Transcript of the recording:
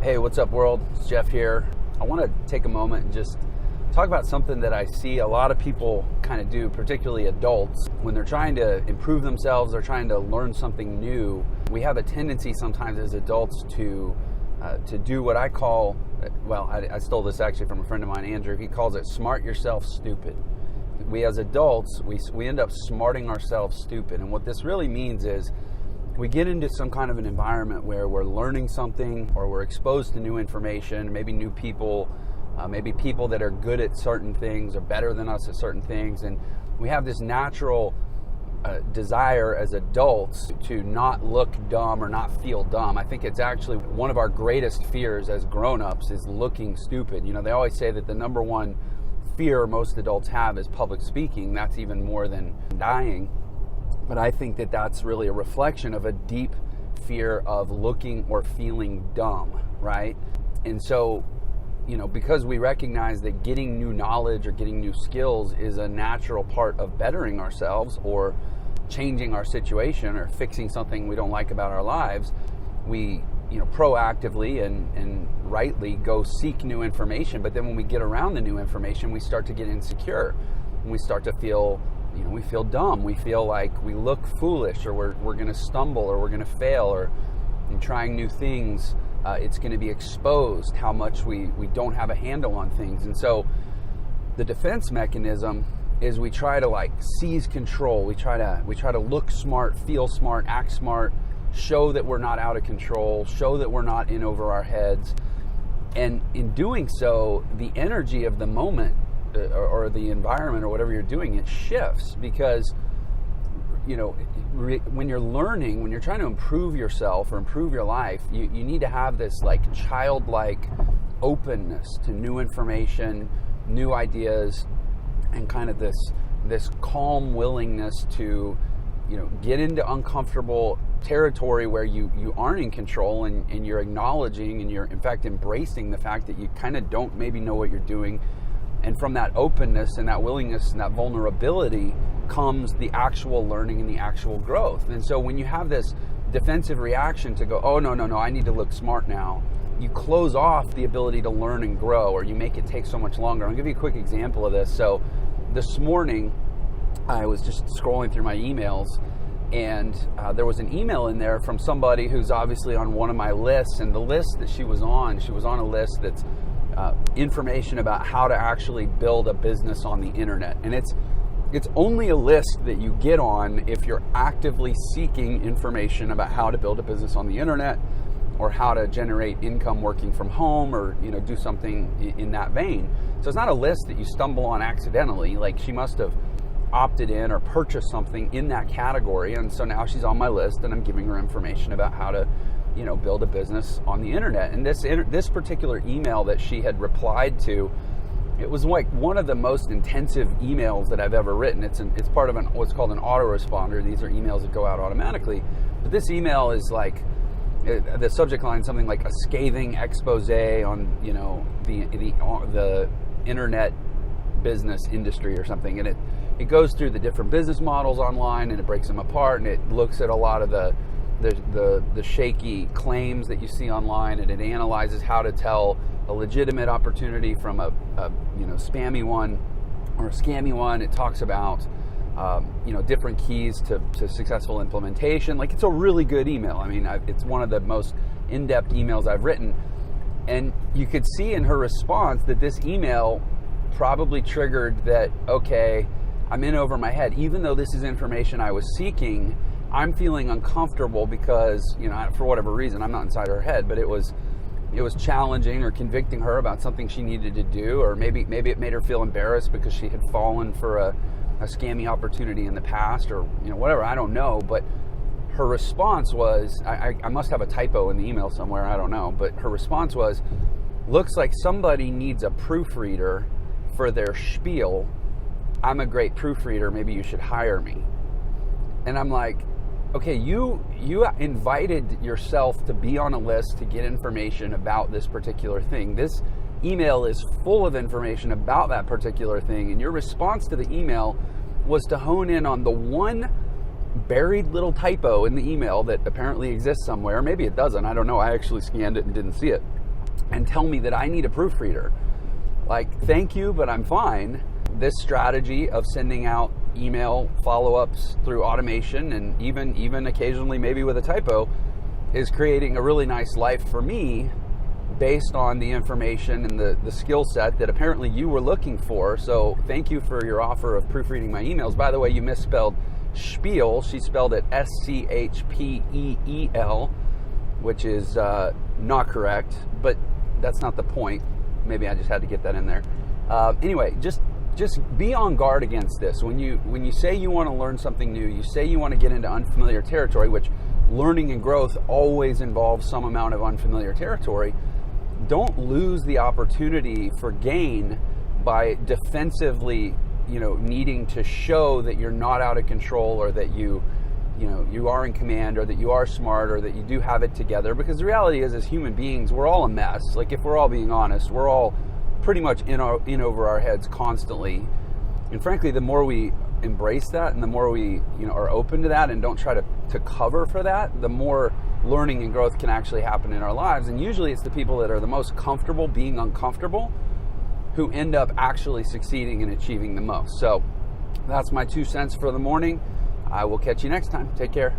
Hey, what's up, world? It's Jeff here. I want to take a moment and just talk about something that I see a lot of people kind of do, particularly adults. When they're trying to improve themselves, they're trying to learn something new. We have a tendency sometimes as adults to do what I call, I stole this actually from a friend of mine, Andrew. He calls it smart yourself stupid. We as adults, we end up smarting ourselves stupid. And what this really means is we get into some kind of an environment where we're learning something or we're exposed to new information, maybe new people, maybe people that are good at certain things or better than us at certain things. And we have this natural desire as adults to not look dumb or not feel dumb. I think it's actually one of our greatest fears as grown-ups is looking stupid. You know, they always say that the number one fear most adults have is public speaking. That's even more than dying. But I think that that's really a reflection of a deep fear of looking or feeling dumb, right? And so, you know, because we recognize that getting new knowledge or getting new skills is a natural part of bettering ourselves or changing our situation or fixing something we don't like about our lives, we, proactively and rightly go seek new information. But then when we get around the new information, we start to get insecure and we start to feel we feel dumb. We feel like we look foolish, or we're going to stumble, or we're going to fail, or in trying new things, it's going to be exposed how much we don't have a handle on things. And so the defense mechanism is we try to seize control. We try to look smart, feel smart, act smart, show that we're not out of control, show that we're not in over our heads. And in doing so, the energy of the moment or the environment or whatever you're doing, it shifts because, when you're learning, when you're trying to improve yourself or improve your life, you need to have this childlike openness to new information, new ideas, and kind of this calm willingness to, get into uncomfortable territory where you aren't in control and you're acknowledging and you're in fact embracing the fact that you kind of don't maybe know what you're doing. And from that openness and that willingness and that vulnerability comes the actual learning and the actual growth. And so when you have this defensive reaction to go, oh, no, I need to look smart now, you close off the ability to learn and grow, or you make it take so much longer. I'll give you a quick example of this. So this morning, I was just scrolling through my emails, and there was an email in there from somebody who's obviously on one of my lists. And the list that she was on a list that's information about how to actually build a business on the internet. And it's only a list that you get on if you're actively seeking information about how to build a business on the internet or how to generate income working from home or do something in that vein. So it's not a list that you stumble on accidentally. She must have opted in or purchased something in that category, and so now she's on my list and I'm giving her information about how to build a business on the internet. And this particular email that she had replied to, it was one of the most intensive emails that I've ever written. It's part of what's called an autoresponder. These are emails that go out automatically. But this email is the subject line, something like a scathing expose on the internet business industry or something. And it goes through the different business models online and it breaks them apart, and it looks at a lot of the shaky claims that you see online, and it analyzes how to tell a legitimate opportunity from a spammy one or a scammy one. It talks about different keys to successful implementation. It's a really good email. I mean, it's one of the most in-depth emails I've written, and you could see in her response that this email probably triggered that, okay, I'm in over my head. Even though this is information I was seeking, I'm feeling uncomfortable because, for whatever reason, I'm not inside her head, but it was challenging or convicting her about something she needed to do, or maybe it made her feel embarrassed because she had fallen for a scammy opportunity in the past, or whatever, I don't know. But her response was, I must have a typo in the email somewhere, I don't know, but her response was, looks like somebody needs a proofreader for their spiel. I'm a great proofreader, maybe you should hire me. And I'm like, okay, you invited yourself to be on a list to get information about this particular thing. This email is full of information about that particular thing, and your response to the email was to hone in on the one buried little typo in the email that apparently exists somewhere. Maybe it doesn't, I don't know. I actually scanned it and didn't see it. and tell me that I need a proofreader. Like, thank you, but I'm fine. This strategy of sending out email follow-ups through automation, and even occasionally maybe with a typo, is creating a really nice life for me based on the information and the skill set that apparently you were looking for. So thank you for your offer of proofreading my emails. By the way, you misspelled spiel. She spelled it S-C-H-P-E-E-L, which is not correct, but that's not the point. Maybe I just had to get that in there. Anyway, just be on guard against this. When you say you want to learn something new, you say you want to get into unfamiliar territory, which learning and growth always involves some amount of unfamiliar territory. Don't lose the opportunity for gain by defensively, needing to show that you're not out of control, or that you are in command, or that you are smart, or that you do have it together. Because the reality is, as human beings, we're all a mess. Like, if we're all being honest, we're all pretty much in over our heads constantly. And frankly, the more we embrace that, and the more we are open to that and don't try to cover for that, the more learning and growth can actually happen in our lives. And usually it's the people that are the most comfortable being uncomfortable who end up actually succeeding and achieving the most. So that's my 2 cents for the morning. I will catch you next time. Take care.